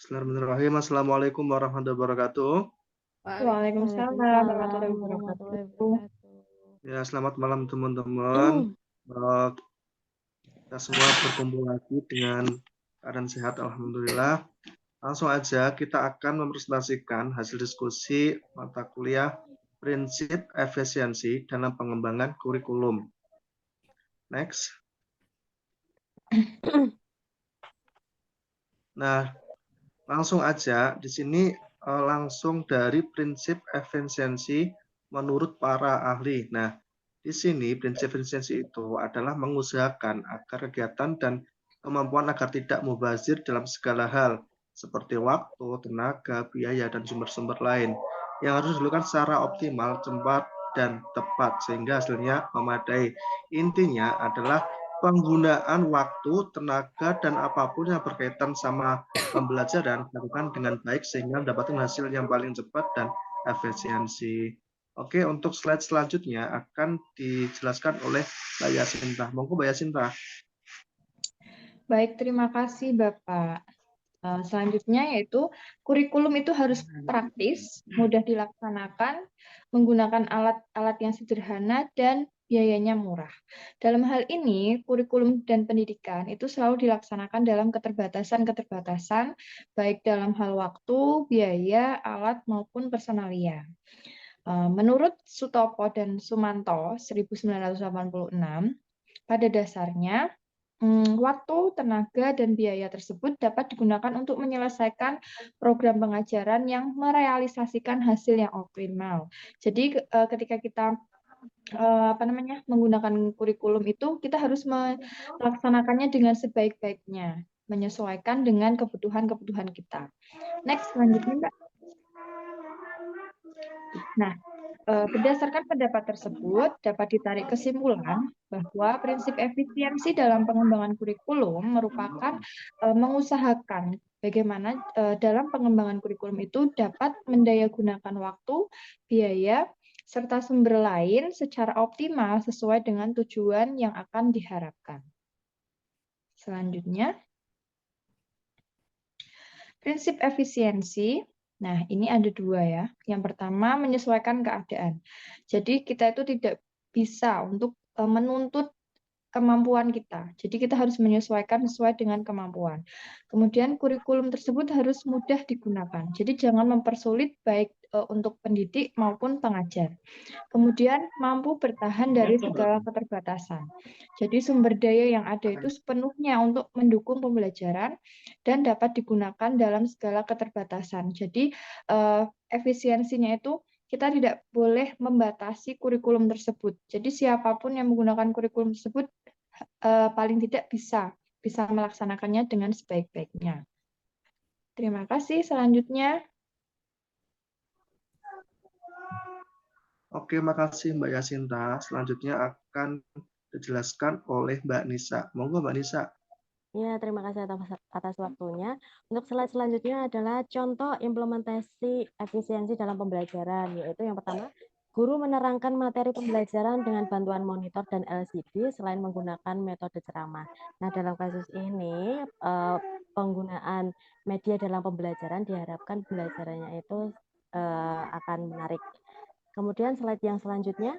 Bismillahirrahmanirrahim. Assalamualaikum warahmatullahi wabarakatuh. Waalaikumsalam Waalaikumsalam warahmatullahi warahmatullahi wabarakatuh. wabarakatuh. Ya, selamat malam teman-teman. Eh, Kita semua berkumpul lagi dengan keadaan sehat, alhamdulillah. Langsung aja kita akan mempresentasikan hasil diskusi mata kuliah prinsip efisiensi dalam pengembangan kurikulum. Next. Nah, langsung aja di sini langsung dari prinsip efisiensi menurut para ahli. Nah, di sini prinsip efisiensi itu adalah mengusahakan agar kegiatan dan kemampuan agar tidak mubazir dalam segala hal, seperti waktu, tenaga, biaya, dan sumber-sumber lain, yang harus dilakukan secara optimal, cepat, dan tepat, sehingga hasilnya memadai. Intinya adalah penggunaan waktu, tenaga, dan apapun yang berkaitan sama pembelajaran dilakukan dengan baik, sehingga mendapatkan hasil yang paling cepat dan efisiensi. Oke, untuk slide selanjutnya akan dijelaskan oleh Mbak Yasinta. Monggo Mbak Yasinta. Baik, terima kasih Bapak. Selanjutnya yaitu kurikulum itu harus praktis, mudah dilaksanakan, menggunakan alat-alat yang sederhana, dan biayanya murah. Dalam hal ini, kurikulum dan pendidikan itu selalu dilaksanakan dalam keterbatasan-keterbatasan, baik dalam hal waktu, biaya, alat, maupun personalia. Menurut Sutopo dan Sumanto 1986, pada dasarnya waktu, tenaga, dan biaya tersebut dapat digunakan untuk menyelesaikan program pengajaran yang merealisasikan hasil yang optimal. Jadi ketika kita menggunakan kurikulum itu, kita harus melaksanakannya dengan sebaik-baiknya, menyesuaikan dengan kebutuhan-kebutuhan kita. Next, selanjutnya Mbak. Nah, berdasarkan pendapat tersebut, dapat ditarik kesimpulan bahwa prinsip efisiensi dalam pengembangan kurikulum merupakan mengusahakan bagaimana dalam pengembangan kurikulum itu dapat mendayagunakan waktu, biaya, serta sumber lain secara optimal sesuai dengan tujuan yang akan diharapkan. Selanjutnya, prinsip efisiensi. Nah, ini ada dua ya. Yang pertama, menyesuaikan keadaan. Jadi, kita itu tidak bisa untuk menuntut kemampuan kita. Jadi kita harus menyesuaikan sesuai dengan kemampuan. Kemudian kurikulum tersebut harus mudah digunakan. Jadi jangan mempersulit baik untuk pendidik maupun pengajar. Kemudian mampu bertahan dari segala keterbatasan. Jadi sumber daya yang ada itu sepenuhnya untuk mendukung pembelajaran dan dapat digunakan dalam segala keterbatasan. Jadi efisiensinya itu kita tidak boleh membatasi kurikulum tersebut. Jadi siapapun yang menggunakan kurikulum tersebut paling tidak bisa melaksanakannya dengan sebaik-baiknya. Terima kasih. Selanjutnya. Oke, makasih Mbak Yasinta. Selanjutnya akan dijelaskan oleh Mbak Nisa. Monggo Mbak Nisa. Ya, terima kasih atas waktunya. Untuk slide selanjutnya adalah contoh implementasi efisiensi dalam pembelajaran, yaitu yang pertama, guru menerangkan materi pembelajaran dengan bantuan monitor dan LCD selain menggunakan metode ceramah. Nah, dalam kasus ini, penggunaan media dalam pembelajaran diharapkan pembelajarannya itu akan menarik. Kemudian slide yang selanjutnya,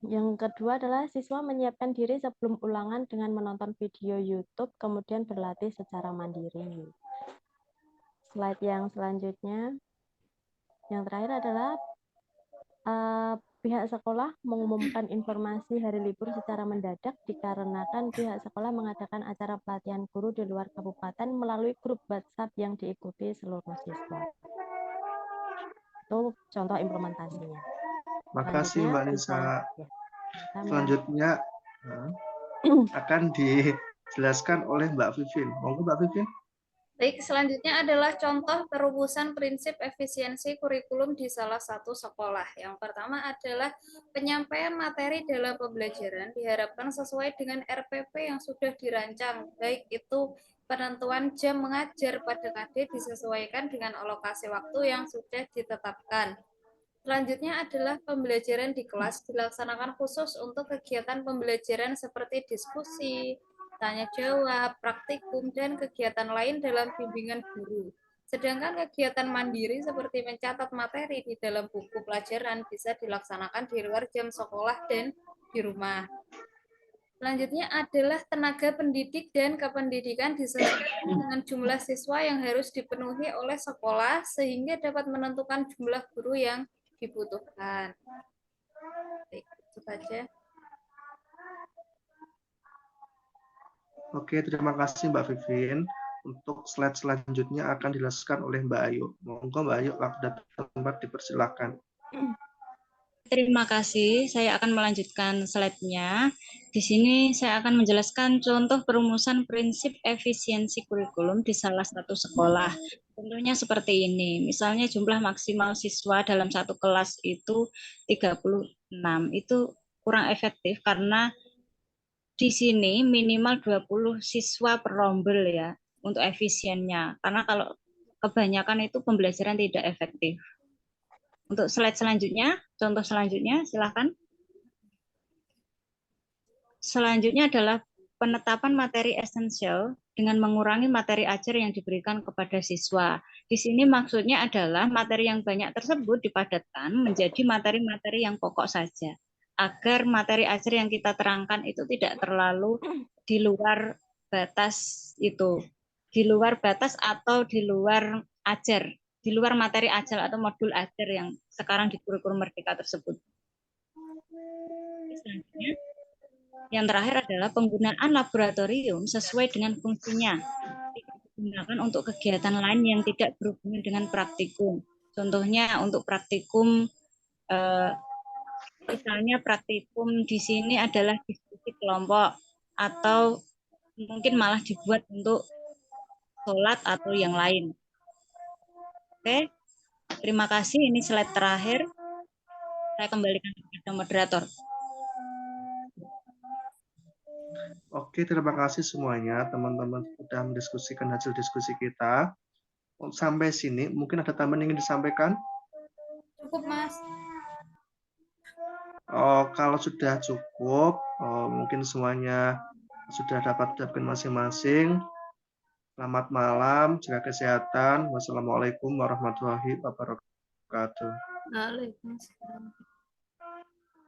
yang kedua adalah siswa menyiapkan diri sebelum ulangan dengan menonton video YouTube, kemudian berlatih secara mandiri. Slide yang selanjutnya, yang terakhir adalah pihak sekolah mengumumkan informasi hari libur secara mendadak dikarenakan pihak sekolah mengadakan acara pelatihan guru di luar kabupaten melalui grup WhatsApp yang diikuti seluruh siswa. Itu contoh implementasinya. Makasih Mbak Nisa. Selanjutnya akan dijelaskan oleh Mbak Vivin. Monggo Mbak Vivin. Baik, selanjutnya adalah contoh perumusan prinsip efisiensi kurikulum di salah satu sekolah. Yang pertama adalah penyampaian materi dalam pembelajaran diharapkan sesuai dengan RPP yang sudah dirancang, baik itu penentuan jam mengajar pada KD disesuaikan dengan alokasi waktu yang sudah ditetapkan. Selanjutnya adalah pembelajaran di kelas dilaksanakan khusus untuk kegiatan pembelajaran seperti diskusi, tanya jawab, praktikum, dan kegiatan lain dalam bimbingan guru. Sedangkan kegiatan mandiri seperti mencatat materi di dalam buku pelajaran bisa dilaksanakan di luar jam sekolah dan di rumah. Selanjutnya adalah tenaga pendidik dan kependidikan disesuaikan dengan jumlah siswa yang harus dipenuhi oleh sekolah sehingga dapat menentukan jumlah guru yang dibutuhkan. Baik, itu saja. Oke, terima kasih Mbak Vivin. Untuk slide selanjutnya akan dijelaskan oleh Mbak Ayu. Monggo Mbak Ayu, waktu dan tempat dipersilakan. Terima kasih. Saya akan melanjutkan slide-nya. Di sini saya akan menjelaskan contoh perumusan prinsip efisiensi kurikulum di salah satu sekolah. Contohnya seperti ini. Misalnya jumlah maksimal siswa dalam satu kelas itu 36. Itu kurang efektif karena di sini minimal 20 siswa per rombel ya untuk efisiennya. Karena kalau kebanyakan itu pembelajaran tidak efektif. Untuk slide selanjutnya, contoh selanjutnya, silakan. Selanjutnya adalah penetapan materi esensial dengan mengurangi materi ajar yang diberikan kepada siswa. Di sini maksudnya adalah materi yang banyak tersebut dipadatkan menjadi materi-materi yang pokok saja, agar materi ajar yang kita terangkan itu tidak terlalu di luar batas itu, di luar batas atau di luar ajar, di luar materi ajar atau modul ajar yang sekarang di kurikulum Merdeka tersebut. Selanjutnya, yang terakhir adalah penggunaan laboratorium sesuai dengan fungsinya. Tidak digunakan untuk kegiatan lain yang tidak berhubungan dengan praktikum. Contohnya untuk praktikum, misalnya praktikum di sini adalah diskusi kelompok atau mungkin malah dibuat untuk sholat atau yang lain. Oke, terima kasih. Ini slide terakhir. Saya kembalikan kepada moderator. Oke, terima kasih semuanya. Teman-teman sudah mendiskusikan hasil diskusi kita. Sampai sini, mungkin ada tambahan yang ingin disampaikan? Cukup, Mas. Kalau sudah cukup, mungkin semuanya sudah dapat dapatkan masing-masing. Selamat malam, jaga kesehatan. Wassalamualaikum warahmatullahi wabarakatuh. Waalaikumsalam.